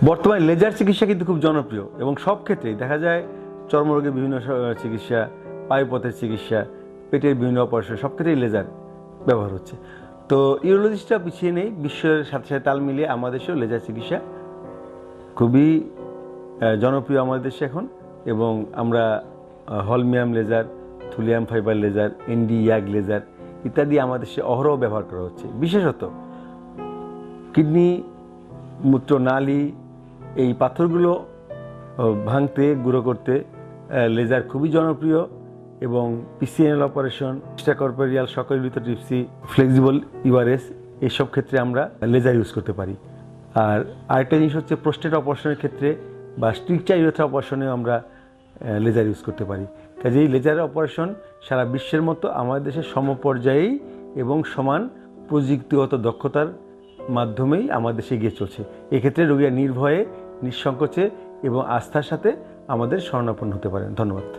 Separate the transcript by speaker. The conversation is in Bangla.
Speaker 1: বর্তমানে লেজার চিকিৎসা কিন্তু খুব জনপ্রিয় এবং সব ক্ষেত্রেই দেখা যায় চর্মরোগের বিভিন্ন চিকিৎসা, পায়ুপথের চিকিৎসা, পেটের বিভিন্ন অপারেশন সব ক্ষেত্রেই লেজার ব্যবহার হচ্ছে। তো ইউরোলজিস্টরা পিছিয়ে নেই, বিশ্বের সাথে সাথে তাল মিলিয়ে আমাদের দেশেও লেজার চিকিৎসা খুবই জনপ্রিয় আমাদের দেশে এখন। এবং আমরা holmium laser, thulium fibre laser, ND YAG laser ইত্যাদি আমাদের দেশে অহরহ ব্যবহার করা হচ্ছে। বিশেষত কিডনি, মূত্রনালী এই পাথরগুলো ভাঙতে, গুঁড়ো করতে লেজার খুবই জনপ্রিয়। এবং পিসিএনএল অপারেশন, এক্সট্রাকর্পোরিয়াল শক লিথোট্রিপসি, ফ্লেক্সিবল ইউআরএস এইসব ক্ষেত্রে আমরা লেজার ইউজ করতে পারি। আর আরেকটা জিনিস হচ্ছে প্রোস্টেট অপারেশনের ক্ষেত্রে বা স্ট্রিকচার ইউরেথ্রা অপারেশনেও আমরা লেজার ইউজ করতে পারি। কাজেই লেজার অপারেশন সারা বিশ্বের মতো আমাদের দেশে সমপর্যায়েই এবং সমান প্রযুক্তিগত দক্ষতার মাধ্যমেই আমাদের দেশে এগিয়ে চলছে। এক্ষেত্রে রোগীরা নির্ভয়ে, নিঃসংকোচে এবং আস্থার সাথে আমাদের শরণাপন্ন হতে পারেন। ধন্যবাদ।